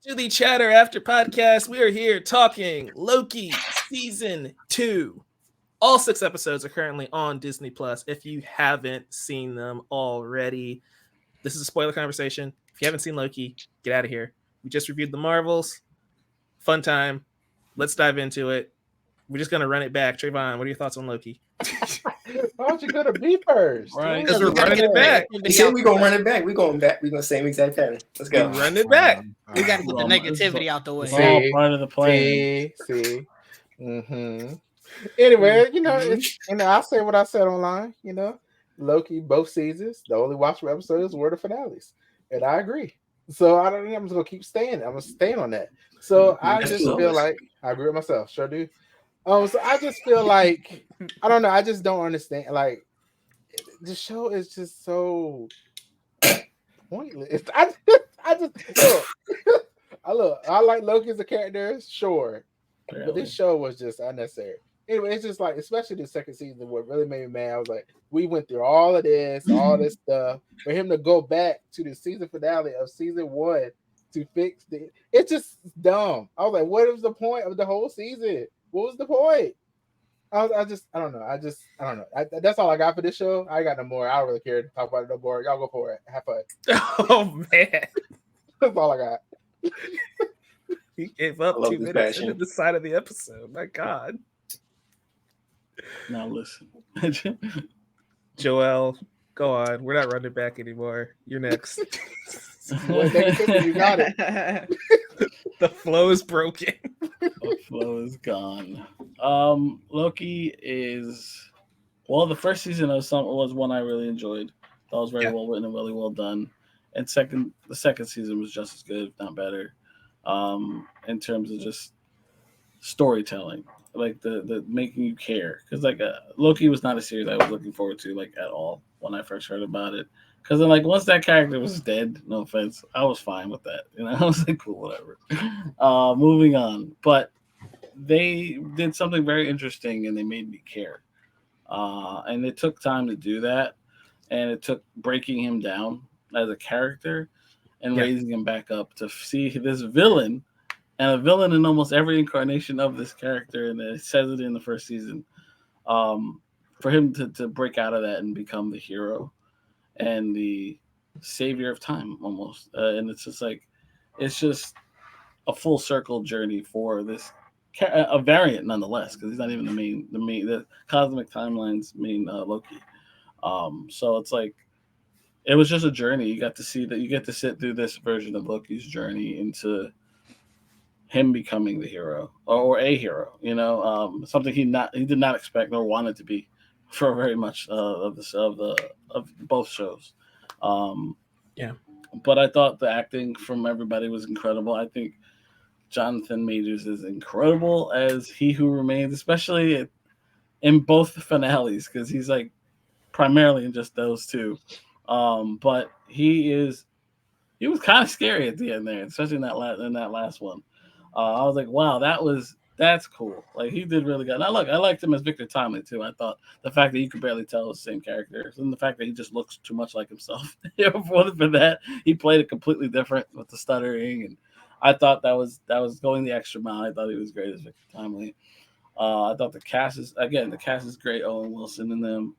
to the Chatter After Podcast. We are here talking Loki Season 2. All 6 episodes are currently on Disney Plus. If you haven't seen them already, this is a spoiler conversation. If you haven't seen Loki, get out of here. We just reviewed the Marvels. Fun time. Let's dive into it. We're just going to run it back. Trayvon, what are your thoughts on Loki? Why don't you go to B first? Right. Because we're running it back. We said we're going to run it back. We're going back. We're going to same exact pattern. Let's go. Run it back. We got to get the negativity out the way. It's all part of the plan. See. Anyway, I'll say what I said online. Loki, both seasons, the only watchable episodes were the finales. And I agree. So I'm just going to keep staying. I'm going to stay on that. So I just feel like I agree with myself. Sure do. So I just feel like I don't know. I just don't understand. Like the show is just so pointless. I like Loki as a character, sure, but this show was just unnecessary. Anyway, it's just like, especially the second season, what really made me mad. I was like, we went through all this stuff for him to go back to the season finale of season 1 to fix it's just dumb. I was like, what was the point of the whole season? What was the point? I don't know. That's all I got for this show. I got no more. I don't really care to talk about it no more. Y'all go for it. Have fun. Oh, man. That's all I got. He gave up 2 minutes into the side of the episode. My God. Now listen. Joel, go on. We're not running back anymore. You're next. You got it. The flow is broken. The flow is gone. Loki is the first season was one I really enjoyed. That was very well written and really well done. And the second season was just as good, if not better. In terms of just storytelling, like the making you care. Because Loki was not a series I was looking forward to at all when I first heard about it. Because then, once that character was dead, no offense, I was fine with that. I was like, cool, whatever. Moving on. But they did something very interesting, and they made me care. And it took time to do that. And it took breaking him down as a character and raising him back up to see this villain, and a villain in almost every incarnation of this character. And it says it in the first season. For him to break out of that and become the hero and the savior of time almost. And it's just a full circle journey for this a variant nonetheless, because he's not even the cosmic timeline's main Loki. So it's it was just a journey. You got to see that, you get to sit through this version of Loki's journey into him becoming the hero or a hero, something he did not expect nor wanted to be for very much of both shows. But I thought the acting from everybody was incredible. I think Jonathan Majors is incredible as He Who Remains, especially in both the finales, because he's primarily in just those two. But he was kind of scary at the end there, especially in that last one. I was like, wow, that's cool. He did really good. Now, look, I liked him as Victor Timely too. I thought the fact that you could barely tell it was the same character, and the fact that he just looks too much like himself. If it wasn't for that, he played it completely different with the stuttering, and I thought that was going the extra mile. I thought he was great as Victor Timely. I thought the cast is great. Owen Wilson in them.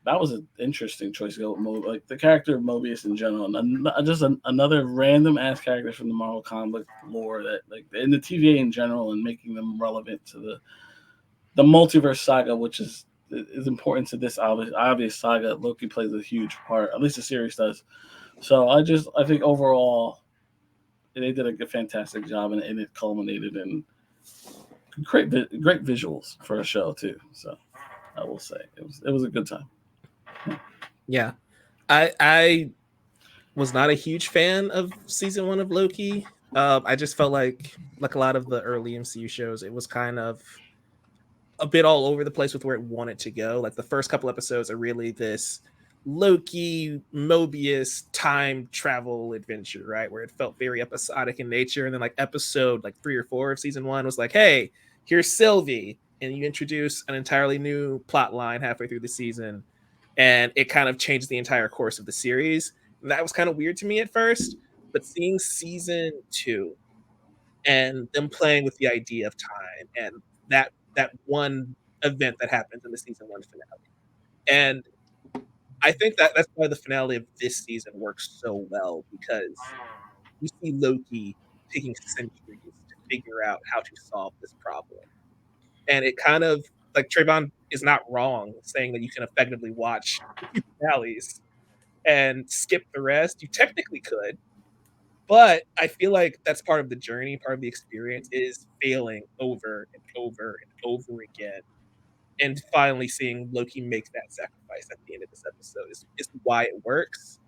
That was an interesting choice to go with the character of Mobius in general, and just another random ass character from the Marvel comic lore that in the TVA in general, and making them relevant to the multiverse saga, which is important to this obvious saga. Loki plays a huge part, at least the series does. So I think overall they did a fantastic job, and it culminated in great visuals for a show too. So I will say it was a good time. Yeah, I was not a huge fan of season 1 of Loki. I just felt like a lot of the early MCU shows, it was kind of a bit all over the place with where it wanted to go. The first couple episodes are really this Loki Mobius time travel adventure, right? Where it felt very episodic in nature, and then episode 3 or 4 of season 1 was hey, here's Sylvie, and you introduce an entirely new plot line halfway through the season. And it kind of changed the entire course of the series. And that was kind of weird to me at first. But seeing season 2 and them playing with the idea of time and that one event that happens in the season 1 finale. And I think that's why the finale of this season works so well, because you see Loki taking centuries to figure out how to solve this problem. And it kind of, like, Trayvon is not wrong saying that you can effectively watch finales and skip the rest. You technically could, but I feel like that's part of the journey, part of the experience is failing over and over and over again. And finally seeing Loki make that sacrifice at the end of this episode is why it works.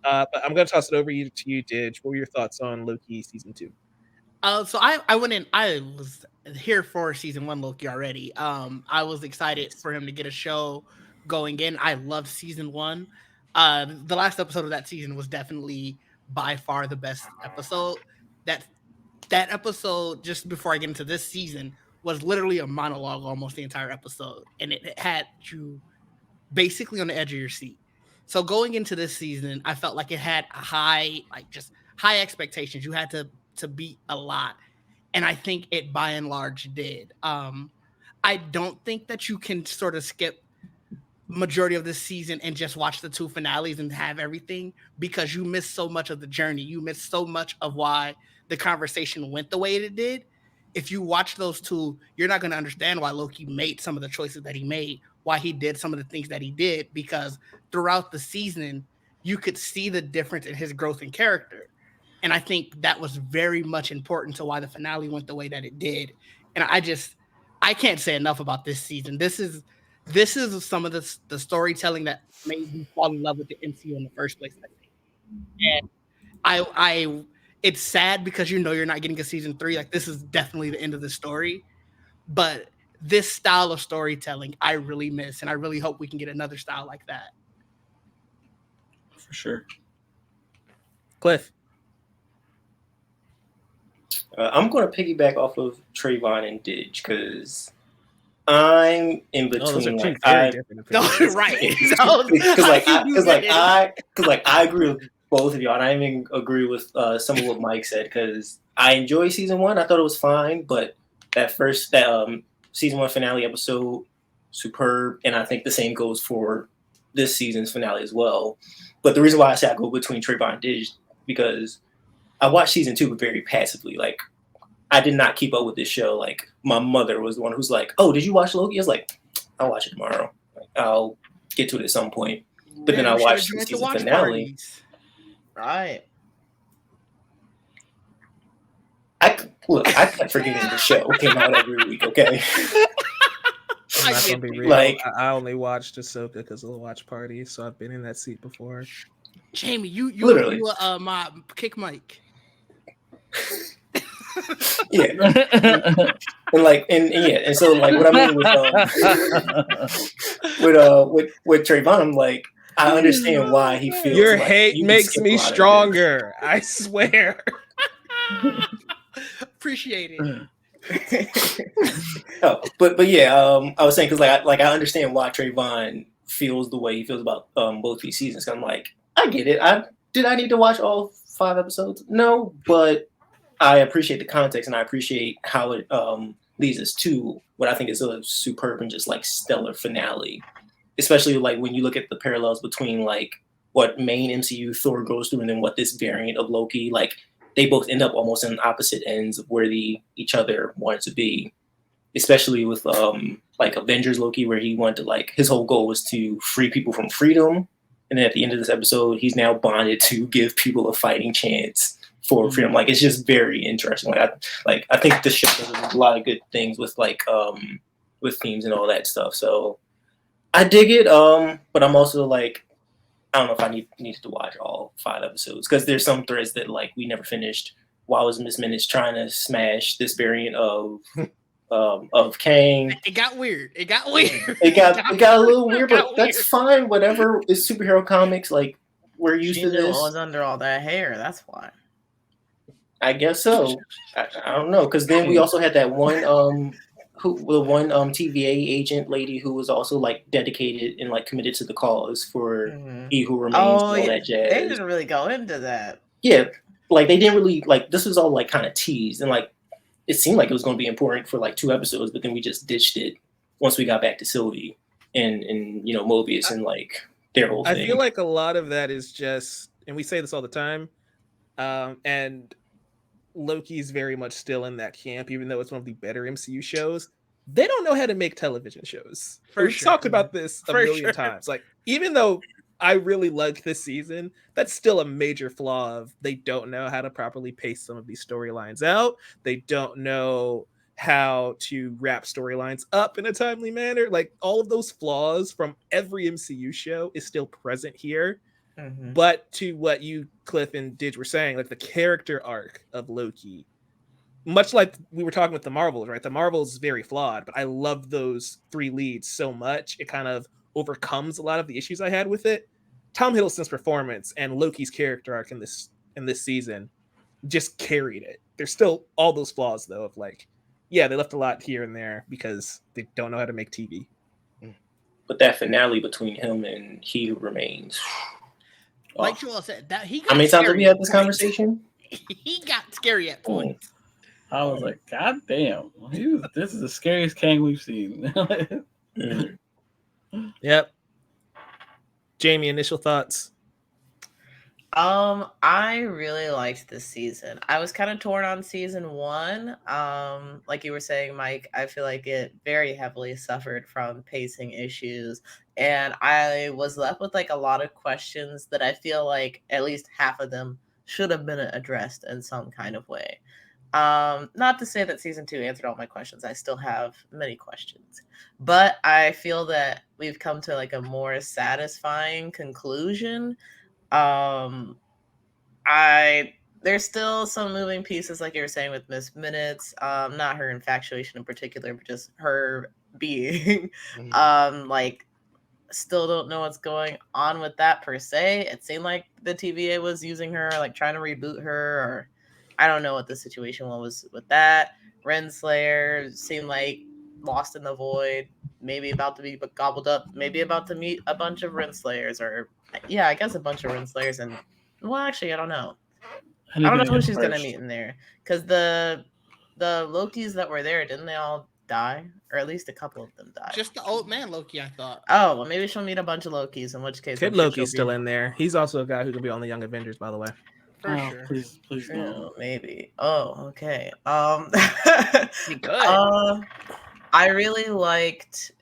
But I'm going to toss it over to you, Didge. What were your thoughts on Loki season 2? So I went in. I was here for season 1 Loki already. I was excited for him to get a show going in. I loved season 1. The last episode of that season was definitely by far the best episode. That episode, just before I get into this season, was literally a monologue almost the entire episode, and it had you basically on the edge of your seat. So going into this season, I felt like it had high expectations. You had to beat a lot, and I think it by and large did. I don't think that you can sort of skip majority of this season and just watch the 2 finales and have everything, because you miss so much of the journey. You miss so much of why the conversation went the way it did. If you watch those 2, you're not going to understand why Loki made some of the choices that he made, why he did some of the things that he did, because throughout the season, you could see the difference in his growth and character. And I think that was very much important to why the finale went the way that it did. And I can't say enough about this season. This is some of the storytelling that made me fall in love with the MCU in the first place, I think. And I it's sad because you're not getting a season 3. Like, this is definitely the end of the story. But this style of storytelling I really miss, and I really hope we can get another style like that. For sure. Cliff. I'm going to piggyback off of Trayvon and Didge, because I'm in between. Those are two very different opinions. Right. Because I agree with both of y'all, and I even agree with some of what Mike said, because I enjoyed season 1. I thought it was fine, but that season 1 finale episode, superb, and I think the same goes for this season's finale as well. But the reason why I say I go between Trayvon and Didge, because I watched season 2 very passively. Like, I did not keep up with this show. Like, my mother was the one who's like, "Oh, did you watch Loki?" I was like, "I'll watch it tomorrow. Like, I'll get to it at some point." But then I watched the season finale. Parties. Right. I kept forgetting the show came out every week. Okay. I'm not gonna be real. Like, I only watched Ahsoka because of the watch party, so I've been in that seat before. Jamie, you Literally. my kick mic. Yeah. and so like what I mean with Trayvon, I'm like, I understand why he feels your like hate makes me stronger. I swear. Appreciate it. Oh, but yeah, I was saying, because I understand why Trayvon feels the way he feels about both these seasons. I'm like, I get it. Did I need to watch all 5 episodes? No, but I appreciate the context, and I appreciate how it leads us to what I think is a superb and just like stellar finale. Especially like when you look at the parallels between like what main MCU Thor goes through and then what this variant of Loki, like they both end up almost on opposite ends of where each other wanted to be. Especially with like Avengers Loki, where he wanted to, like, his whole goal was to free people from freedom. And then at the end of this episode, he's now bonded to give people a fighting chance for freedom. Like, it's just very interesting. I think this show does a lot of good things with with themes and all that stuff. So I dig it. But I'm also like, I don't know if I needed to watch all 5 episodes, because there's some threads that like we never finished. Why was Miss Minutes trying to smash this variant of Kang? It got weird. It got weird. It got a little weird, but that's fine. Whatever is superhero comics. Like, we're used to this. She was under all that hair. That's why. I guess so. I don't know, because then we also had that one TVA agent lady who was also like dedicated and like committed to the cause for He Who Remains and all that jazz. They didn't really go into that. Yeah, like they didn't really like this was all like kind of teased and like it seemed like it was going to be important for like 2 episodes, but then we just ditched it once we got back to Sylvie and you know Mobius and like their whole thing. I feel like a lot of that is just, and we say this all the time, and Loki's very much still in that camp, even though it's one of the better MCU shows. They don't know how to make television shows. We've talked about this a million times. Like, even though I really like this season, that's still a major flaw of they don't know how to properly pace some of these storylines out. They don't know how to wrap storylines up in a timely manner. Like, all of those flaws from every MCU show is still present here. Mhm. But to what you, Cliff and Didge were saying, like the character arc of Loki, much like we were talking with the Marvels, right? The Marvels is very flawed, but I love those 3 leads so much. It kind of overcomes a lot of the issues I had with it. Tom Hiddleston's performance and Loki's character arc in this season just carried it. There's still all those flaws though of like, yeah, they left a lot here and there because they don't know how to make TV. But that finale between him and He Who Remains. Like Joel said, that he got How many times have we scary had this at points. conversation? He got scary at points. I was like, God damn, this is the scariest Kang we've seen. Yep. Jamie, initial thoughts? I really liked this season. I was kind of torn on season 1. Like you were saying, Mike, I feel like it very heavily suffered from pacing issues. And I was left with like a lot of questions that I feel like at least half of them should have been addressed in some kind of way. Not to say that season 2 answered all my questions. I still have many questions. But I feel that we've come to like a more satisfying conclusion. There's still some moving pieces, like you were saying with Miss Minutes, not her infatuation in particular, but just her being, like, still don't know what's going on with that per se. It seemed like the TVA was using her, like trying to reboot her, or I don't know what the situation was with that. Renslayer seemed like lost in the void, maybe about to be gobbled up, maybe about to meet a bunch of Renslayers, or yeah, I guess a bunch of Renslayers. And well, actually, I don't know. I don't know who she's gonna meet in there, because the Lokis that were there, didn't they all die, or at least a couple of them died? Just the old man Loki, I thought. Oh, well, maybe she'll meet a bunch of Lokis. In which case, Kid Loki's still in there. He's also a guy who can be on the Young Avengers, by the way. For sure. Please no. Maybe. Oh, okay. He could. I really liked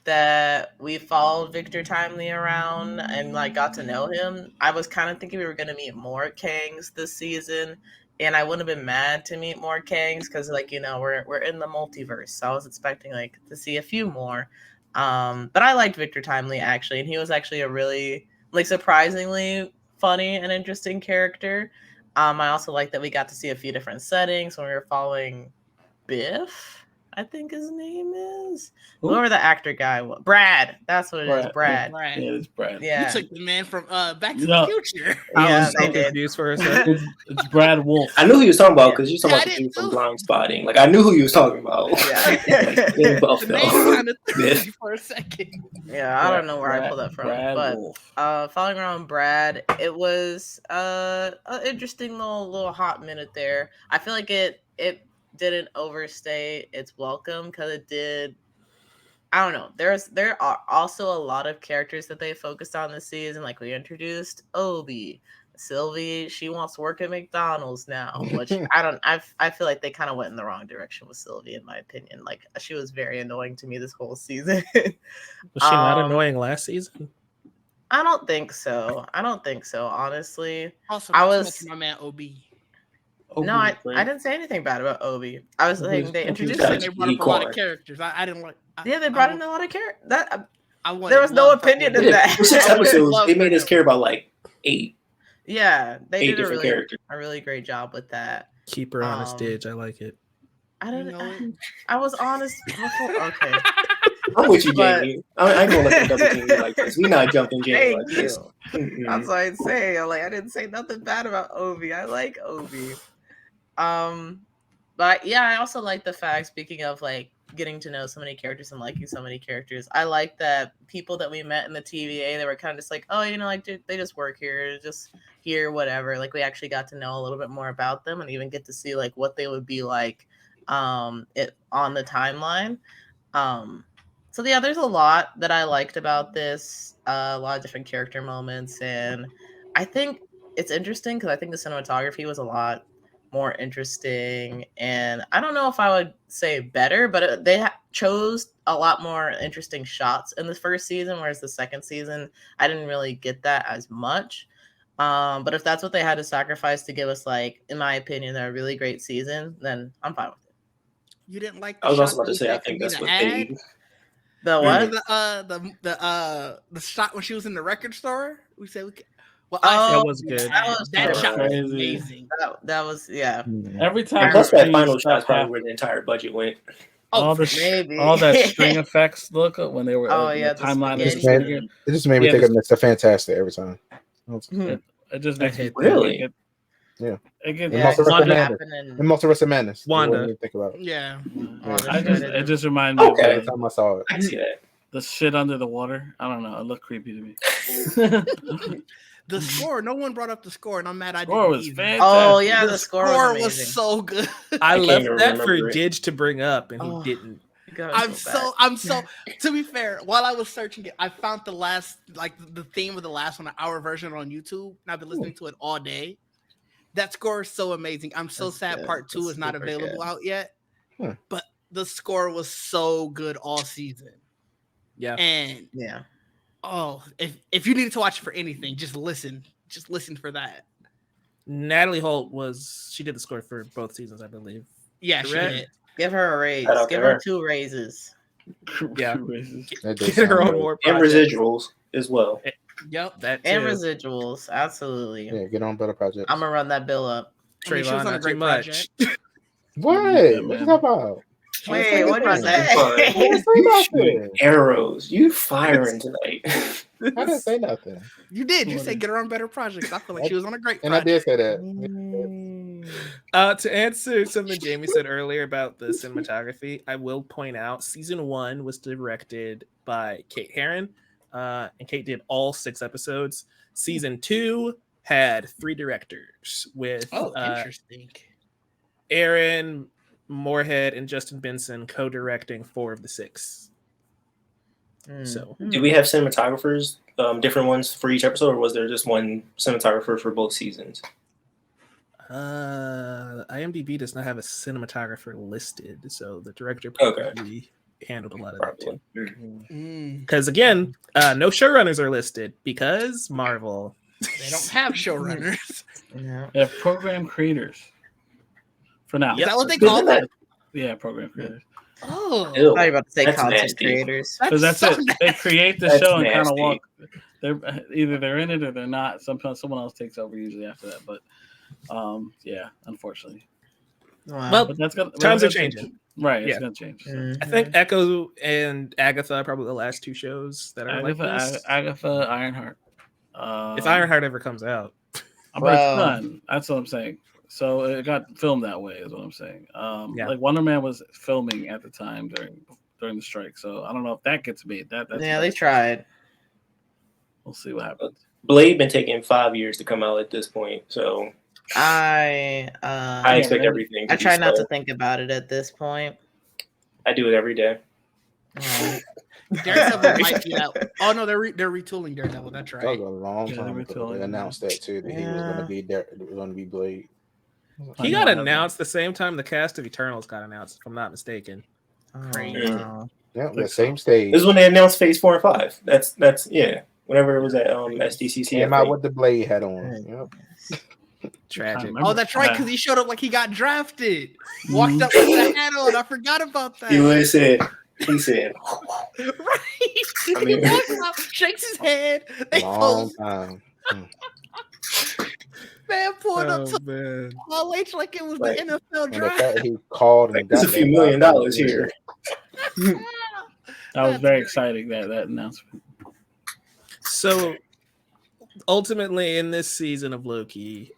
that we followed Victor Timely around and like got to know him. I was kind of thinking we were going to meet more Kangs this season, and I wouldn't have been mad to meet more Kangs because, like, you know, we're in the multiverse, so I was expecting like to see a few more. But I liked Victor Timely actually, and he was actually a really like surprisingly funny and interesting character. I also like that we got to see a few different settings when we were following Biff, I think his name is. Whoever the actor guy was. Brad. That's what it is. Brad. Yeah, it's Brad. Yeah. You took the man from Back to the Future. I was so confused for a second. It's Brad Wolf. I knew who you was talking about because you talking about the dude from Blind Spotting. Like I knew who you was talking about. Yeah. Buff, The name kind of threw me for a second. Yeah, I don't know where I pulled that from. Brad but Wolf. following around Brad, it was an interesting little hot minute there. I feel like it didn't overstay its welcome because it did. I don't know. There are also a lot of characters that they focused on this season. Like we introduced Obi, Sylvie. She wants to work at McDonald's now, which I feel like they kind of went in the wrong direction with Sylvie, in my opinion. Like she was very annoying to me this whole season. Was she not annoying last season? I don't think so. Honestly. Also, I was my man Ob. Obi no, I was didn't say anything bad about Obi. I was saying they introduced Obi's him. They brought up a lot of characters. I didn't like. Yeah, they brought in a lot of characters. There was no opinion in that. For 6 episodes, they made us care about like 8. Yeah, they 8 did different characters. a really great job with that. Keep her on a stage. I like it. I was honest before. Okay. I'm with you, Jamie. I ain't gonna let them double team me like this. We not jumping Jamie like this. That's what I'd say. I didn't say nothing bad about Obi. I like Obi. But yeah, I also like the fact, speaking of like getting to know so many characters and liking so many characters. I like that people that we met in the TVA, they were kind of just like, oh, you know, like they just work here, just here, whatever. Like we actually got to know a little bit more about them and even get to see like what they would be like on the timeline. So yeah, there's a lot that I liked about this, a lot of different character moments, and I think it's interesting because I think the cinematography was a lot more interesting, and I don't know if I would say better, but they chose a lot more interesting shots in the first season, whereas the second season I didn't really get that as much. But if that's what they had to sacrifice to give us, like, in my opinion, a really great season, then I'm fine with it. You didn't like I the was also shot about to that say, I you said think could be that's the what ad? they. The Remember what? the shot when she was in the record store? We said we could. Well, Oh, That was good. that shot was crazy. amazing. that was, yeah. Every time And plus, that crazy final stuff shot's probably happened, where the entire budget went. all the maybe. all that string effects look when they were Oh, like, yeah, the the timeline is spaghetti. triggered. It just made me Yeah, think this- of Mr. Fantastic every time. Mhm. It just I makes me hate think. Really? Yeah. It gets, And Yeah, Multiverse 'cause of what Madness. happened in And Multiverse of Madness. Wanda. I didn't even think about it. Yeah. all the it shredded- just reminded me Okay. Every of time I saw it. I see that. the shit under the water. I don't know. It looked creepy to me. The score, no one brought up the score, and I'm mad I Score didn't was either. fantastic. Oh yeah, The the score was amazing. so good. I can't left even that for remember it. Gidge to bring up, and he Oh. didn't. You gotta I'm go so back. to be fair, while I was searching it, I found the last, like the theme of the last one, our version on YouTube, and I've been listening to it all day. That score is so amazing. I'm so That's sad good. part 2 That's is not super available good. out yet. Hmm. But the score was so good all season. Yeah. And Yeah. if you needed to watch it for anything, just listen. Just listen for that. Natalie Holt she did the score for both seasons, I believe. Yeah, she Correct. did. Give her a raise. Shout out to Give her her. 2 raises. Yeah. Racist. That Get does sound her on good. more And projects. residuals as well. Yep. That too. And residuals. Absolutely. Yeah, get on better projects. I'm gonna run that bill up. I mean, she was Trayvon, on a not too great much. project. What? Yeah, What you man. talking about? Wait, what did you anything. say? I didn't say You shooting nothing. arrows. You firing tonight. I didn't say nothing. You did. You said get her on better projects. I feel like she was on a great And I did project. say that. To answer something Jamie said earlier about the cinematography, I will point out season 1 was directed by Kate Herron, and Kate did all 6 episodes. Season 2 had 3 directors with Interesting. Aaron Moorhead and Justin Benson co-directing 4 of the 6. So Did we have cinematographers, different ones for each episode, or was there just one cinematographer for both seasons? IMDb does not have a cinematographer listed, so the director Okay. probably handled a lot of that too. Probably. Because again, no showrunners are listed because Marvel. They don't have showrunners. Yeah. They have program creators. For now. Is that what they Isn't call that- them? Yeah, program creators. Oh, Ew. I thought you were about to say That's content nasty. creators. Because that's so it. They create the That's show and kind of nasty. walk. They're either they're in it or they're not. Sometimes someone else takes over usually after that. But yeah, unfortunately. Wow. Well, But that's gonna times that's are gonna changing. change. Right, it's Yeah. gonna change. So. Mhm. I think Echo and Agatha are probably the last 2 shows that are like Agatha, this. Agatha, Ironheart. If Ironheart ever comes out, But it's Bro. done. That's what I'm saying. So it got filmed that way, is what I'm saying. Yeah. Like Wonder Man was filming at the time during the strike. So I don't know if that gets made. That's Yeah, they tried. We'll see what happens. Blade been taking 5 years to come out at this point, so I expect everything. I be try not slow. to think about it at this point. I do it every day. Oh. Daredevil might be that. Oh no, they're retooling Daredevil. That's That right. was a long Yeah, they time were ago. telling They me. announced that too, that he was Yeah. going to be Blade. he I got know. announced the same time the cast of Eternals got announced, if I'm not mistaken. Crazy. Wow. Yeah, Think the so. same stage. This is when they announced Phase 4 and 5. That's yeah. Whenever it was at SDCC, Came I out think. with the Blade hat on. Yep. Tragic. remember. Oh, that's right, because he showed up like he got drafted. Walked up with the hat on. I forgot about that. He would said. He said, Right. I mean- He walks up, shakes his head. They Long pose. time. Man pulled up to man. Paul H like it was Right. the NFL And the draft. fact that he called and like, there's a got few that $1 million $5 here. That was That's very great. exciting, that announcement. So ultimately, in this season of Loki,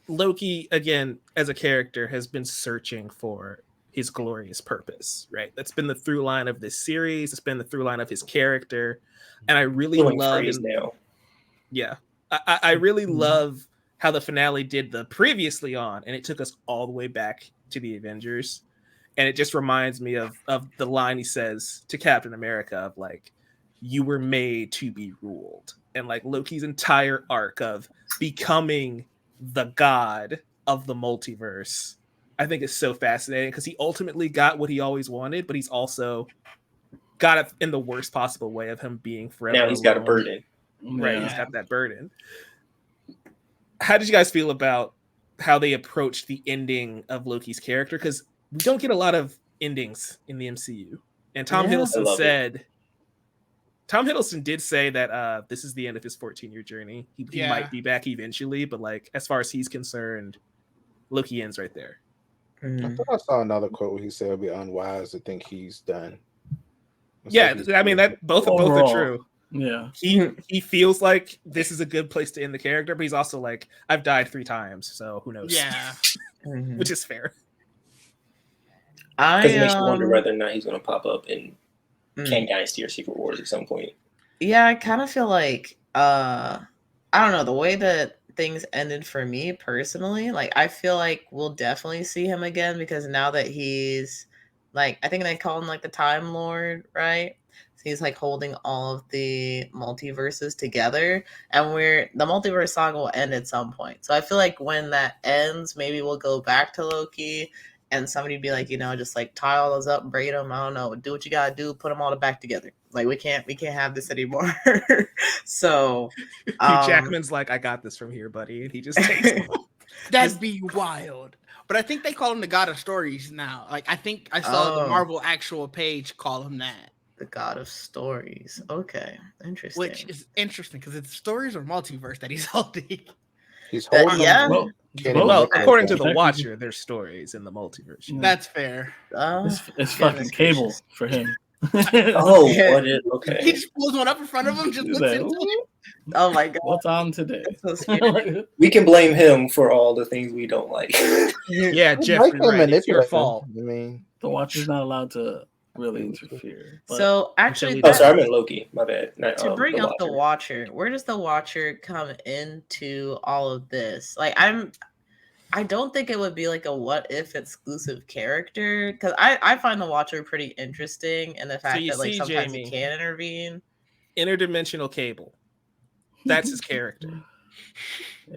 Loki again as a character has been searching for his glorious purpose, right? That's been the through line of this series. It's been the through line of his character. And I really love now. Yeah. I really love how the finale did the previously on, and it took us all the way back to the Avengers. And it just reminds me of the line he says to Captain America of like, you were made to be ruled. And like Loki's entire arc of becoming the god of the multiverse, I think is so fascinating because he ultimately got what he always wanted, but he's also got it in the worst possible way of him being forever. Now he's got a burden. Right, he's got that burden. How did you guys feel about how they approached the ending of Loki's character? Because we don't get a lot of endings in the MCU. And Tom Hiddleston did say that this is the end of his 14-year journey. He might be back eventually, but like as far as he's concerned, Loki ends right there. I thought I saw another quote where he said it'd be unwise to think he's done. I mean that both are true. Yeah, he feels like this is a good place to end the character, but he's also like, I've died 3 times, so who knows? Yeah, which is fair. Because it makes you wonder whether or not he's going to pop up in Kang Dynasty or Secret Wars at some point. Yeah, I kind of feel like I don't know, the way that things ended for me personally, like I feel like we'll definitely see him again because now that he's like, I think they call him like the Time Lord, right? So he's like holding all of the multiverses together, and the multiverse saga will end at some point. So I feel like when that ends, maybe we'll go back to Loki and somebody be like, just like tie all those up, braid them. I don't know, do what you gotta do, put them all back together. Like we can't have this anymore. So Hugh Jackman's like, I got this from here, buddy, and he just takes them. That'd be wild. But I think they call him the God of Stories now. Like I think I saw the Marvel actual page call him that. The God of Stories. Okay, interesting. Which is interesting because it's stories or multiverse that he's holding. He's holding. Yeah. Well, according to the Watcher, there's stories in the multiverse. That's fair. It's fucking Cable for him. Okay. He just pulls one up in front of him, just looks into it. Oh my god. What's on today? So scary. We can blame him for all the things we don't like. Yeah, Jeffrey, right. It's your fault. I mean, the Watcher's not allowed to really interfere. So actually, sorry, I meant Loki. My bad. To bring up the Watcher, where does the Watcher come into all of this? Like, I don't think it would be like a what if exclusive character because I find the Watcher pretty interesting and the fact that like sometimes he can intervene. Interdimensional Cable. That's his character.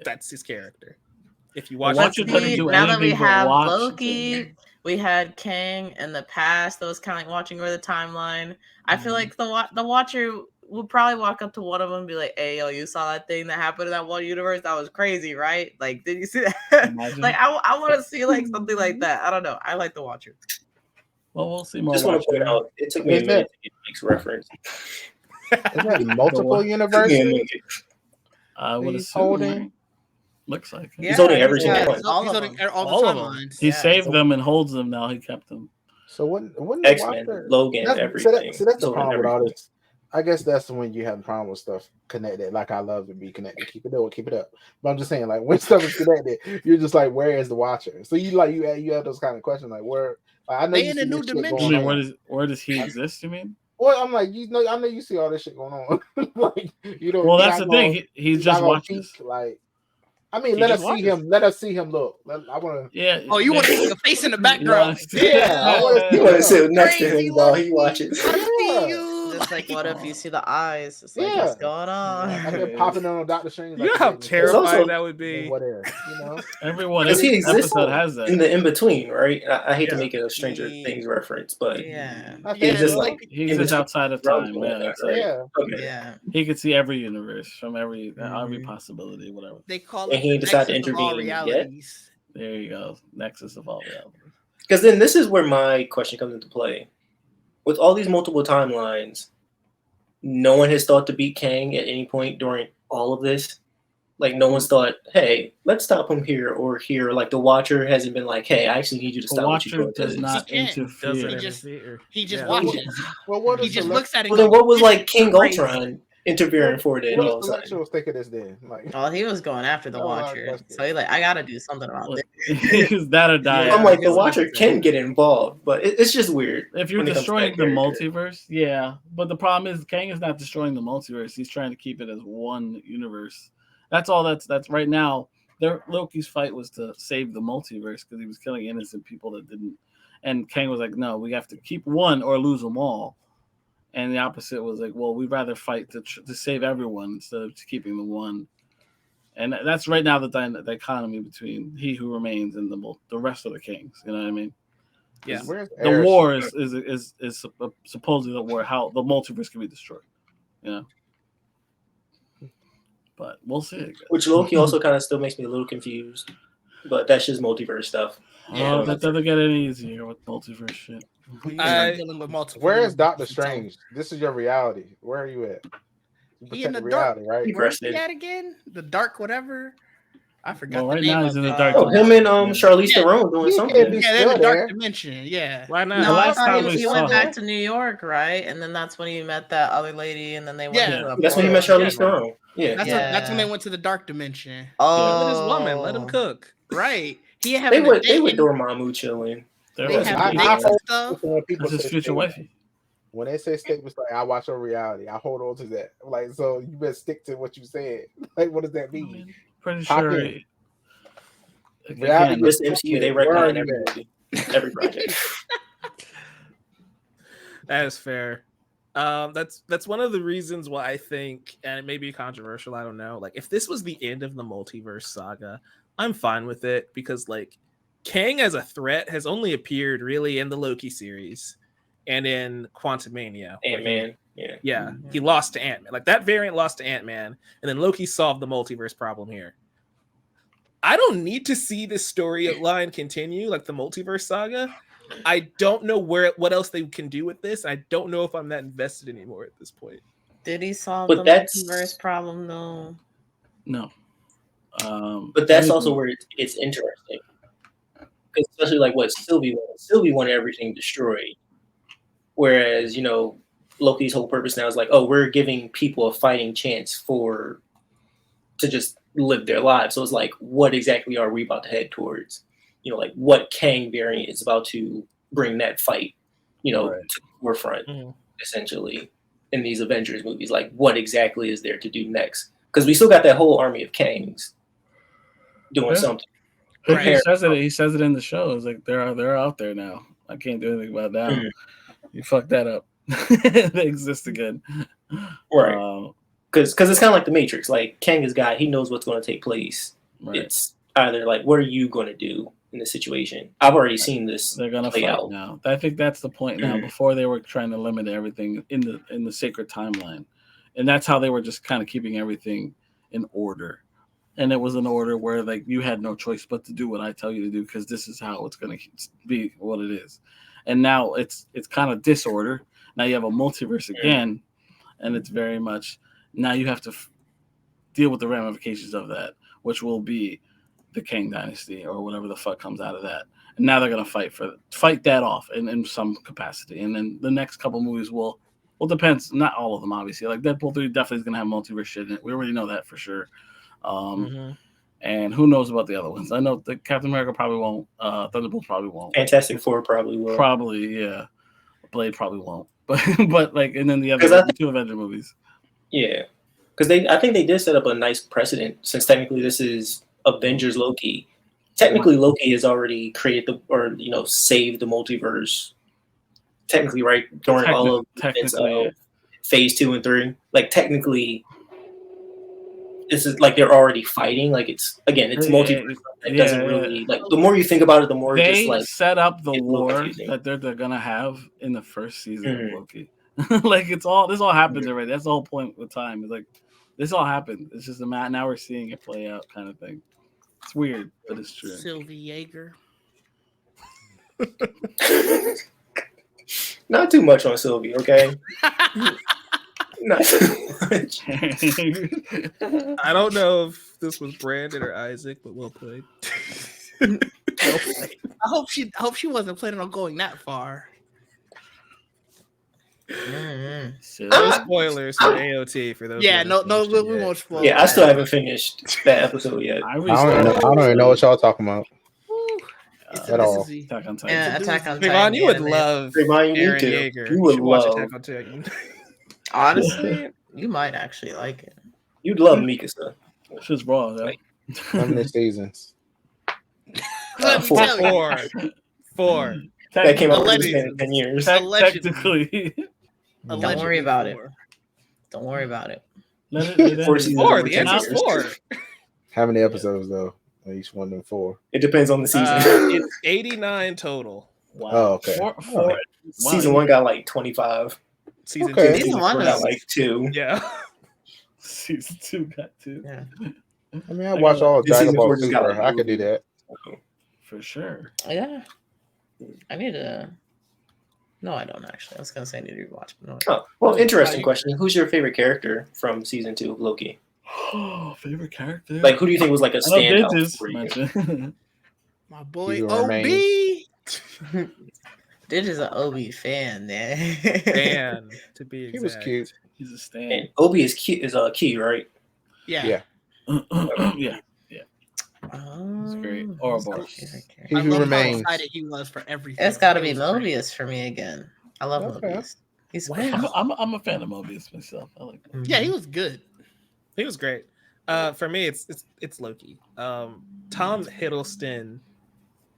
That's his character. If you watch now that we have Loki, we had Kang in the past that was kind of like watching over the timeline. I feel like the Watcher will probably walk up to one of them and be like, hey, yo, you saw that thing that happened in that one universe? That was crazy, right? Like, did you see that? Like, I want to see like something like that. I don't know. I like the Watcher. Well, we'll see more. Just want to point out, it took me a minute to get Nick's reference. Is that multiple universes? I would assume. Looks like it. He's holding every single one. He's holding all the timelines. He saved them and holds them now. He kept them. So when X-Men, Logan, everything. So that's the problem with all this. I guess that's when you have the problem with stuff connected. Like I love to be connected. Keep it up. But I'm just saying, like when stuff is connected, you're just like, where is the Watcher? So you have those kind of questions, like where? Like, I know they in a new dimension. I mean, where does he exist? You mean? Well, I'm like, I know you see all this shit going on. Like you don't. Well, that's the thing. He's just watching. Like, I mean, let us see him. Let us see him look. I want to. Yeah. Oh, you want to see the face in the background? Yeah. You want to sit next to him while he watches. Just like, what if you see the eyes? It's like, what's going on? I've been popping on Dr. Strange. You know how terrifying that would be. Whatever. Every episode has that in the in between, right? I hate to make it a Stranger Things reference, but he's just like he's just outside of time. He could see every universe from every possibility, whatever. They call it. And he decided to intervene. There you go, nexus of all realities. Because then this is where my question comes into play. With all these multiple timelines, no one has thought to beat Kang at any point during all of this. Like, no one's thought, hey, let's stop him here or here. Like, the Watcher hasn't been like, hey, I actually need you to stop what you're doing. Does not interfere. He just watches. Well, he just looks at it. Well, then what was like King Ultron interfering for it What all was the the time. intellectuals think of this then? Like, Well, he was going after the Oh, Watcher, question. so he's like, I gotta do something about Look, this. is that or die? Yeah, I'm like, I the guess Watcher that's can it. get involved, but it's just weird. If you're when it comes to destroying that the character. multiverse, yeah. But the problem is Kang is not destroying the multiverse. He's trying to keep it as one universe. That's all that's right now. Loki's fight was to save the multiverse because he was killing innocent people that didn't. And Kang was like, no, we have to keep one or lose them all. And the opposite was like, well, we'd rather fight to save everyone instead of keeping the one. And that's right now the dichotomy between he who remains and the rest of the kings. You know what I mean? Yeah. where's The Ares? war is supposedly the war, how the multiverse can be destroyed. You know? But we'll see. I guess. Which Loki also kind of still makes me a little confused, but that's just multiverse stuff. Oh, that doesn't get any easier with multiverse shit. When you I- start dealing with multiple. Where is universes, Doctor it's Strange? This is your reality. Where are you at? You He in protect the the dark. reality, right? Where's he Rested. at again? The dark whatever. I forgot. Well, the right name now of he's in the it. dark Oh, him and Charlize Yeah. Theron doing He something. can't be Yeah, they're in the still dark there. dimension. Yeah. Why not? No, The I last thought time he we went saw back him- to New York, right? And then that's when he met that other lady, and then they went Yeah. to a That's when he met Charlize Theron. Yeah. That's when Yeah. they went to the dark dimension. Oh, With his woman, let him cook. Right. He They having a would date and Dormammu chilling. There they was have I- dates I and hope- stuff. When people That's his say future statements- wifey. When they say statements like "I watch your reality," I hold on to that. Like, so you better stick to what you said. Like, what does that I mean? mean, pretty Pop sure. in. Again, Reality This MCU, they Where are recommend you every at? movie, every project. That is fair. That's one of the reasons why I think, and it may be controversial, I don't know. Like, if this was the end of the multiverse saga, I'm fine with it because, like, Kang as a threat has only appeared really in the Loki series and in Quantumania. where Ant-Man. Yeah. Yeah, he lost to Ant-Man. Like, that variant lost to Ant-Man, and then Loki solved the multiverse problem here. I don't need to see this storyline continue, like the multiverse saga. I don't know what else they can do with this. I don't know if I'm that invested anymore at this point. did he solve But the that's- multiverse problem? No. No. But that's also where it's interesting. 'Cause especially like what Sylvie wanted. Sylvie wanted everything destroyed. Whereas, Loki's whole purpose now is like, oh, we're giving people a fighting chance to just live their lives. So it's like, what exactly are we about to head towards? Like what Kang variant is about to bring that fight, Right. to the forefront, Mhm. essentially, in these Avengers movies. Like, what exactly is there to do next? Because we still got that whole army of Kangs doing Yeah. something. He Right. says it. He says it in the show. It's like they're out there now. I can't do anything about that. Mhm. You fucked that up. They exist again. Right. Because it's kind of like the Matrix. Like, Kang is God. He knows what's going to take place. Right. It's either like, what are you going to do in this situation? I've already seen this They're gonna play fight out. now. I think that's the point now. Mhm. Before they were trying to limit everything in the sacred timeline, and that's how they were just kind of keeping everything in order. And it was an order where like you had no choice but to do what I tell you to do because this is how it's gonna be what it is. And now it's kind of disorder. Now you have a multiverse again, and it's very much now you have to deal with the ramifications of that, which will be the Kang Dynasty or whatever the fuck comes out of that. And now they're gonna fight that off in some capacity. And then the next couple movies will depends. Not all of them, obviously. Like Deadpool 3 definitely is gonna have multiverse shit in it. We already know that for sure. Mhm. And who knows about the other ones? I know the Captain America probably won't. Thunderbolt probably won't. Fantastic Four probably will. Probably, yeah. Blade probably won't. But like, and then the other 'Cause I two Avenger movies. Yeah. Because I think they did set up a nice precedent since technically this is Avengers Loki. Technically, Loki has already created saved the multiverse. Technically, right? During all of Technically, yeah. phase 2 and 3. Like, technically, this is like they're already fighting. Like, it's multiverse. It doesn't really like. The more you think about it, the more They just like set up the it's a little war confusing. that they're gonna have in the first season Mhm. of Loki. Like this all happened already. That's the whole point with time. It's like this all happened. It's just a matter now we're seeing it play out, kind of thing. It's weird, but it's true. Sylvie Yeager. not too much on Sylvie, okay? Not too much. I don't know if this was Brandon or Isaac, but well played. I hope she wasn't planning on going that far. No spoilers for AOT for those. Yeah, who no, haven't no, finished it we yet. won't spoil. Yeah, I still haven't finished that episode yet. I don't even know what y'all talking about. It's At all. Attack on Titan. Yeah, Attack on Trayvon, Titan. you would anime. love Trayvon, you Eren need to. Yeager. You You would should watch love. Attack on Titan. Honestly, you might actually like it. You'd love Mikasa. It's just raw, though. How many seasons? Let me Four. tell you. Four. That came out in Allegedly. 10 years. Technically. Don't worry about it. Don't worry about it. Let it Four end. seasons. Four. over The 10 answer's years. 4. How many episodes though? Each one of them 4. It depends on the season. It's 89 total. Wow. Oh, okay. Four. Season 1 got like 25. Season Okay. 2. Season Season 1 4 got is- like 2. Yeah. Season 2 got 2. Yeah, I mean, I watch all of This Dragon season Ball four just got, Super. like, I could do that. For sure. yeah. I need to. No, I don't actually. I was gonna say I need to rewatch, but no. Oh, well, interesting question. Who's your favorite character from season 2 of Loki? Oh, favorite character. Like, who do you think was like a I know standout Digits for you? mentioned. My boy You OB. remain. Digit's an OB fan, man. Dan, to be exact. He was cute. He's a stand. And Obi is key, right? Yeah. Yeah. Yeah. It's great. Horrible. He I who love how remains. excited he was for everything. It's got to be It was great. Mobius for me again. I love Okay. Mobius. He's I'm a fan of Mobius myself. I like that. Yeah, he was good. He was great. For me, it's Loki. Tom Hiddleston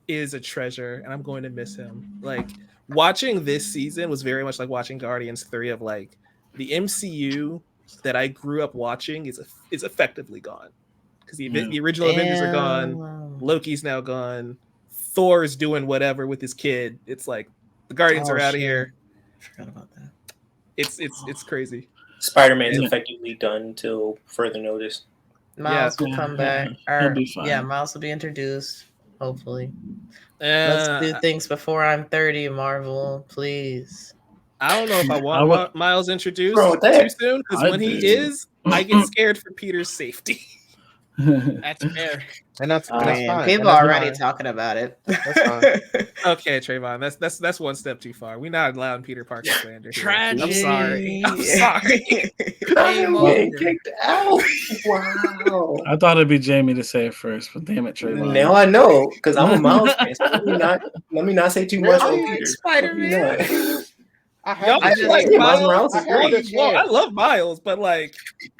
is a treasure, and I'm going to miss him. Like, watching this season was very much like watching Guardians 3 of like the MCU that I grew up watching is effectively gone because the original Avengers are gone. Loki's now gone. Thor's doing whatever with his kid. It's like the Guardians are out of here. I forgot about that. It's crazy. Spider-Man's effectively done till further notice. Miles will come back. He'll Or, be fine. yeah, Miles will be introduced. Hopefully. Let's do things before I'm 30, Marvel, please. I don't know if I want Miles introduced Wrong with that? too soon because I when he do. is, I get scared for Peter's safety. That's fair. And that's I fine. mean, And people that's are already fine. talking about it. That's fine. Okay, Trayvon, that's one step too far. We're not allowing Peter Parker slander. here. Tragedy. I'm sorry. I'm sorry. Game I'm getting over. kicked out. Wow. I thought it'd be Jamie to say it first, but damn it, Trayvon. Now I know because I'm a Miles fan. So let me not say too much Really? on Peter. Spider-Man. Let me not. I Y'all have just like Yeah, Miles. Miles is I had great. a Well, I chance. love Miles, but like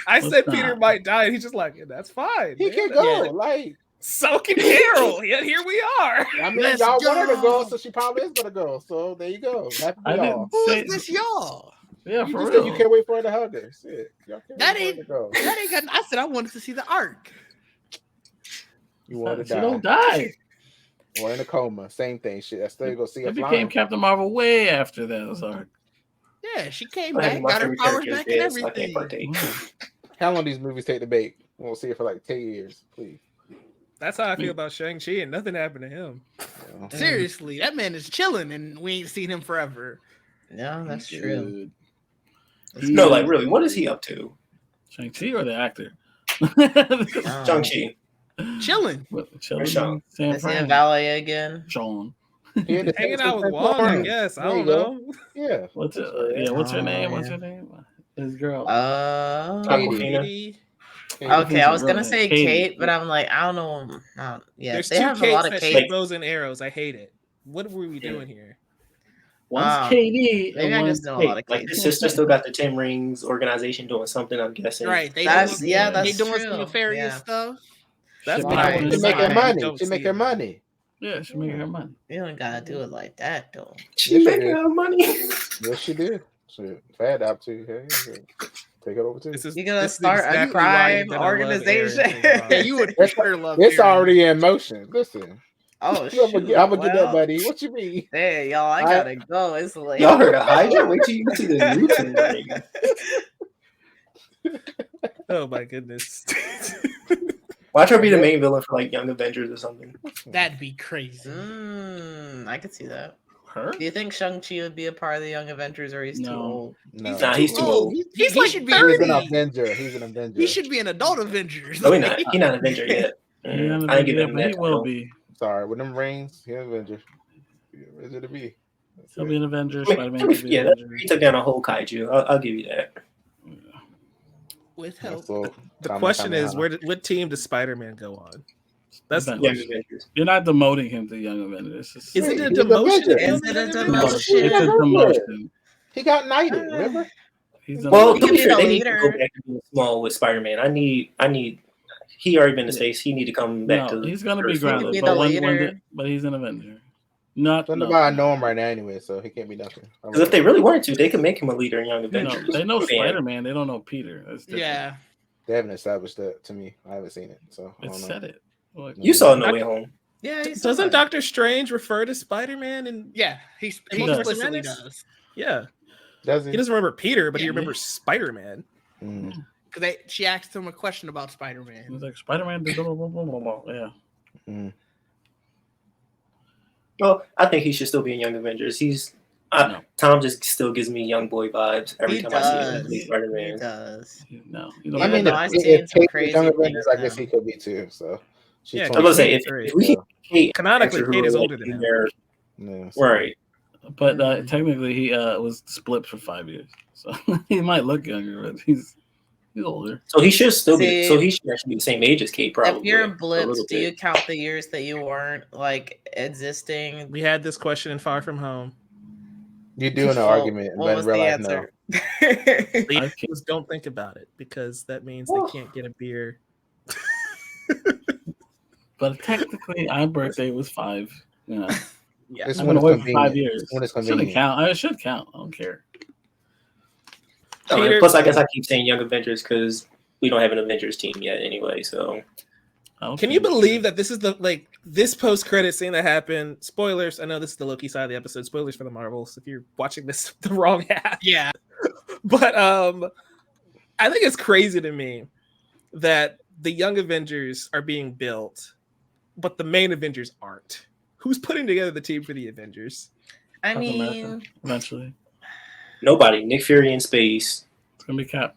I Let's said, not. Peter might die, and he's just like, yeah, that's fine. He man. can go. Yeah. Like, So can Carol. Yet here we are. I mean, Let's y'all want her to go. go, so she probably is gonna go. So there you go. Happy I for y'all. didn't Who say is this y'all? Yeah, You for just real. said you can't wait for her to hug her. Shit. Y'all can't That wait for her to go. That ain't got. I said I wanted to see the arc. You want to She die. don't die. Or in a coma. Same thing. Shit. I still go see It her became flying. Captain Marvel way after that. Sorry. Yeah, she came I back, think my got her favorite powers character is back, and dead, so I can't everything. partake. How long these movies take to bake? We'll see it for like 10 years, please. That's how I feel about Shang-Chi, and nothing happened to him. You know? Seriously, that man is chilling, and we ain't seen him forever. No, that's true. No, like really, what is he up to? Shang-Chi or the actor? Shang-Chi. Chilling. Chilling Sean. in San Is he in Fran. Valet again? Sean. He had to Hanging take out with some Wong, I Florence. guess. I There you don't go. know. Yeah. What's her Oh, name? What's yeah. her name? His girl. Aquafina. Katie. Okay, I was gonna Really? say Katie. Kate, but I'm like, I don't know. Yeah, There's they two have a lot Kates of that Kate. shoot bows and arrows. I hate it. What were we doing here? One's Wow. KD. Maybe I and just one's know a Kate. lot of Like Kate. the sister still got the 10 Rings organization doing something, I'm guessing. Right. They That's- doing, yeah, they that's doing true. some nefarious Yeah. stuff. That's Should what be I Right. want She to make see. her money. Don't She see make her it. money. Yeah, she making her money. You don't gotta do it like that though. She Yes, she making did. her money. Yes, she did. Shit. If I had the opportunity, take it over too. This is, You're gonna this is start exactly a why you're crime gonna love Aaron organization. Trayvon. Yeah, you would for sure love. It's Aaron. already in motion. Listen. Oh I'm shoot! gonna get that, Well, buddy. What you mean? Hey y'all, I gotta go. It's late. Y'all heard of Hydra? Wait till you see the new 10 Rings. Oh my goodness. Watch her be the main villain for like Young Avengers or something. That'd be crazy. I could see that. Her? Do you think Shang-Chi would be a part of the Young Avengers, or he's too No. old? No. Nah, he's too old. He's He like should be He's 30. an Avenger. He's an Avenger. He should be an adult Avengers. No, he's not. He's not an Avenger yet. Yeah, I didn't give him but that he will title. be. Sorry, with them rings, he's an Avenger. He's an Avenger to be. He'll be an Avenger. I mean, Spider-Man will be yeah, an Avenger. he took down a whole kaiju. I'll give you that. With help. So, The question is, what team does Spider-Man go on? That's the Avengers. Young Avengers. You're not demoting him to Young Avengers. Is it a He's an demotion? Avenger. Is it a It's demotion? a demotion. He got knighted, remember? He's Well, He to can be be fair, the they need to go leader. back to being small with Spider-Man. I need. He already been in space. He need to come back to. he's gonna be Earth. grounded, be but the when but he's an Avenger. Not Don't no. nobody know him right now anyway, so he can't be nothing. Because if they really wanted to, they could make him a leader in Young No, Avengers. they know Fan. Spider-Man. They don't know Peter. That's different. Yeah. They haven't established that to me. I haven't seen it, so I It don't know. said it. Like, You saw No Way Home. Yeah, Doesn't Doctor Strange refer to Spider-Man? And Yeah. He does. explicitly does. yeah, Does he? he doesn't remember Peter, but he Yeah. remembers Spider-Man. Mm. Because she asked him a question about He Spider-Man. was like Spider-Man. Blah, blah, blah, blah, blah. Yeah. Mm. Well, I think he should still be in Young Avengers. No. Tom just still gives me young boy vibes every He time I see him does. as He Spider-Man. does. No. I mean, Even though I've seen if some Kate crazy is Young Avengers, things I guess now. he could be too. So she's Yeah, I was gonna say 23. if we can Kate Canonically, answer Kate is who older than in him. there, yeah, so- right? But technically, he was split for 5 years, so he might look younger, but he's older. So he should still be. See, So he should actually be the same age as Kate, probably. If you're a blipped, little do you bit. count the years that you weren't like existing? We had this question in Far From Home. You're doing an Well, argument, what but was in real the life, no. answer? The I answer can't- was don't think about it because that means Whew. they can't get a beer. But technically, our birthday was 5. Yeah, Yeah, This I've one been is away for 5 convenient. years. This one is Shouldn't convenient. count. It should count. I don't care. Peter- Plus, I guess I keep saying Young Avengers because we don't have an Avengers team yet, anyway. So I don't Can you care. believe that this is this post-credit scene that happened? Spoilers. I know this is the Loki side of the episode. Spoilers for the Marvels if you're watching this the wrong half. Yeah. But I think it's crazy to me that the Young Avengers are being built, but the main Avengers aren't. Who's putting together the team for the Avengers? I Captain America, mean, eventually, nobody. Nick Fury in space. it's gonna be Cap.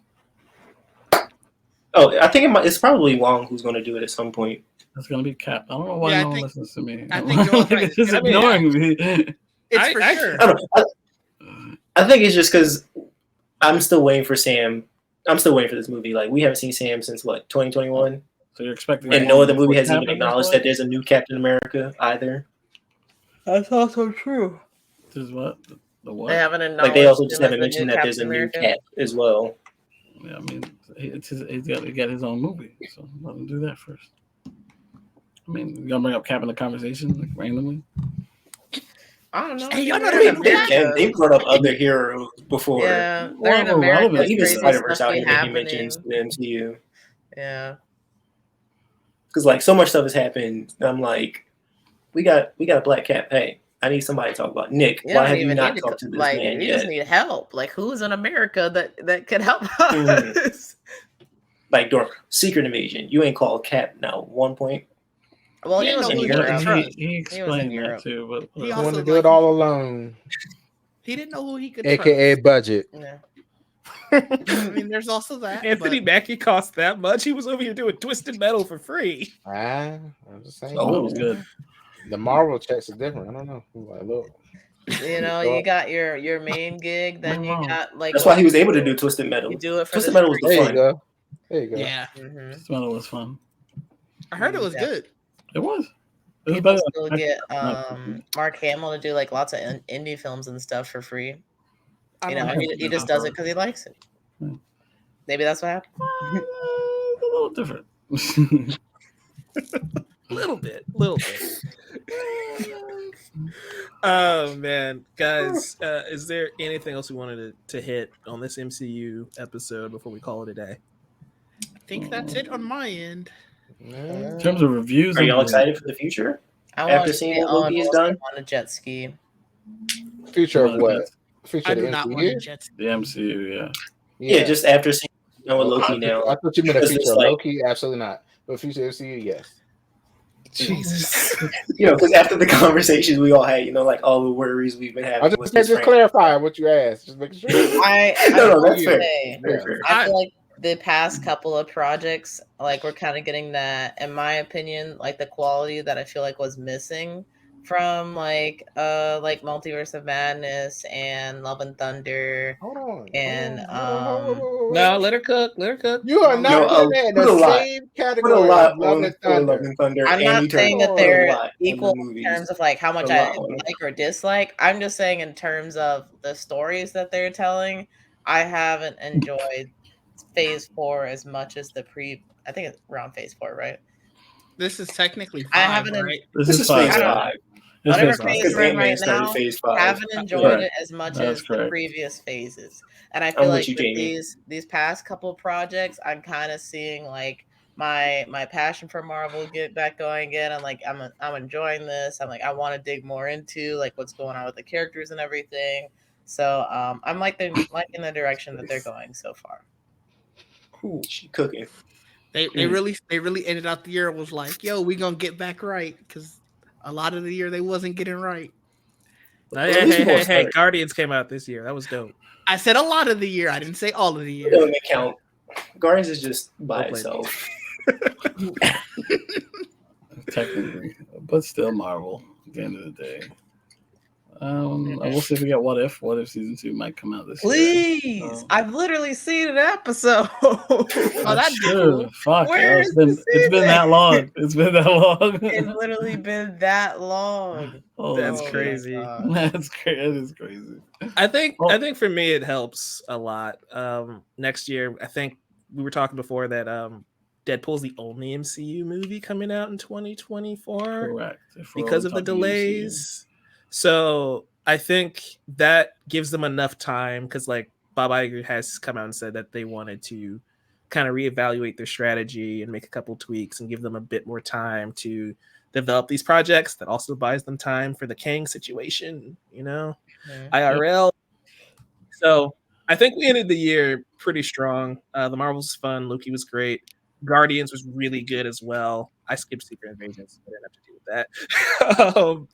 Oh, I think it's probably Wong who's going to do it at some point. It's gonna be Cap. I don't know why Yeah, I no one think- listens to me. I think Joel's right. It's just I mean, ignoring me. It's for sure. I don't know. I think it's just because I'm still waiting for Sam. I'm still waiting for this movie. Like we haven't seen Sam since what 2021, So you're expecting, and no other movie before has Cap even at this acknowledged point? that there's a new Captain America either. that's also true. This is what the what? They haven't acknowledged Like they also just him as haven't the mentioned new that there's a Captain new America. Cap as well. Yeah, I mean, he's got to get his own movie, so let him do that first. I mean, you gonna bring up Cap in the conversation like randomly? I don't know. Hey, y'all know They're in that America. And they've brought up other heroes before. Yeah, Well, they're in we're America. relevant. Like, even Crazy Spider-Verse stuff out be here making happening. mentions to the MCU. Yeah. Because like so much stuff has happened. I'm like, we got a Black Cat. Hey, I need somebody to talk about. Nick, You why don't have you even not need talked to this like man you yet? just need help. Like who's in America that could help Mhm. us? Like during Secret Invasion, you ain't called Cap now. 1 point. Well, Yeah, he was no, in he Europe. doesn't trust. He explained that Europe. too, but He I also- want to do it all alone, He didn't know who he could aka budget. Yeah. trust. I mean, there's also that. Anthony Mackie cost that much. He was over here doing Twisted Metal for free. I'm just saying. that was good. The Marvel checks are different. I don't know. Like, look, You know, you got your main gig, then you got like That's why he was able to do Twisted Metal. you do it for Twisted the Metal was the there you fun. go. There you go. Yeah, hmm This metal was fun. I heard it was Yeah. good. It was. It was People better. still than- get not- Mark Hamill to do like lots of indie films and stuff for free. I You don't know, know. he just does it because he likes it. Hmm. Maybe that's what happened. It's a little different. Little bit. Oh man, guys, is there anything else we wanted to hit on this MCU episode before we call it a day? I think that's it on my end. In terms of reviews, Are y'all and- excited for the future? I After want to seeing see what Loki has Owen done? on a jet ski. Future of what? Future I of do the not want to MCU? jet. The MCU, yeah. Yeah, just after seeing with Loki I now. thought you meant a Because future it's of like- Loki. Absolutely not. But future MCU, yes. Jesus. Because after the conversations we all had, like all the worries we've been having. I with just this clarify what you asked. Just making sure. No, that's fair. Say, Very fair. I feel like the past couple of projects, like we're kind of getting that, in my opinion, like the quality that I feel like was missing from like Multiverse of Madness and Love and Thunder Hold on. and No, let her cook. Let her cook. You are not putting that in put a the lot. same Put a category lot as Love on and Love Thunder. and Thunder. I'm and not saying that Eternals. they're Put a lot on the equal in movies. terms of like how much A I lot on them. like or dislike. I'm just saying in terms of the stories that they're telling, I haven't enjoyed Phase 4 as much as I think it's around Phase 4, right? This is technically 5, I haven't right? This is fine. Phase I don't- 5. Whatever Phase five. phase Because we're in Ant-Man right started now, Phase 5. haven't enjoyed Correct. it as much That's as the correct. previous phases. And I I'm feel with like you, with Jamie. these past couple projects, I'm kind of seeing like my passion for Marvel get back going again. I'm enjoying this. I'm like I want to dig more into like what's going on with the characters and everything. So I'm liking the direction that they're going so far. Cool. She cooking. They really ended out the year and was like, yo, we gonna get back right, because a lot of the year they wasn't getting right. Hey, Guardians came out this year. That was dope. I said a lot of the year. I didn't say all of the It year. doesn't count. Guardians is just by Well played. itself. Technically, but still Marvel at the end of the day. I will see if we get What If season 2 might come out this year. Please, I've literally seen an episode. That's true. cool. Fuck, Where it's is been the that long. It's been that long. It's literally been that long. That's Oh my crazy. God. That's crazy. That is crazy. I think for me it helps a lot. Next year, I think we were talking before that Deadpool's the only MCU movie coming out in 2024. Correct. Because of the delays. So I think that gives them enough time, because like Bob Iger has come out and said that they wanted to kind of reevaluate their strategy and make a couple tweaks and give them a bit more time to develop these projects. That also buys them time for the Kang situation, IRL. So I think we ended the year pretty strong. The Marvels was fun. Loki was great. Guardians was really good as well. I skipped Secret Invasions. I didn't have to deal with that.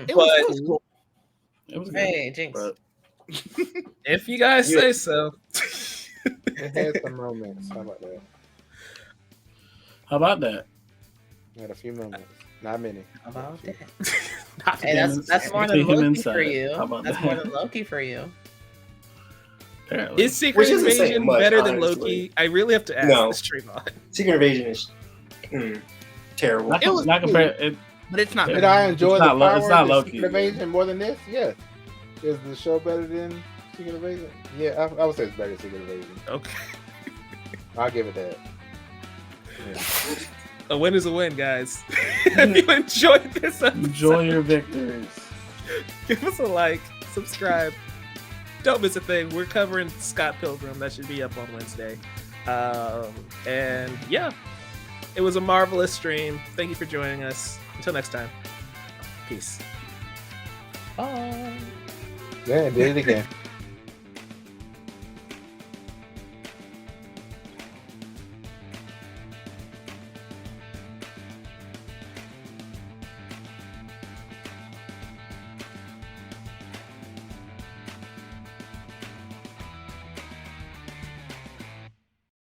It was cool. It was good. Hey, Jinx. But If you guys say so. It had some moments. How about that? how about that? We had a few moments. Not many. How about that? Not Hey, that's more than Keep him Loki inside. for you. How about That's that? more than Loki for you. Apparently. Is Secret Which isn't saying Invasion much, better than honestly. Loki? I really have to ask No. this, Trayvon. Secret Invasion is terrible. Not, It was not compare it. But it's not. Did I enjoy It's the not Lo- power it's not of the Loki. Secret Invasion more than this? Yes. Is the show better than Secret Invasion? Yeah, I would say it's better than Secret Invasion. Okay. I'll give it that. Yeah. A win is a win, guys. If you enjoyed this episode, Enjoy your victories. give us a like, subscribe. Don't miss a thing. We're covering Scott Pilgrim. That should be up on Wednesday. And yeah, it was a marvelous stream. Thank you for joining us. Until next time, peace. Bye. Yeah, did it again.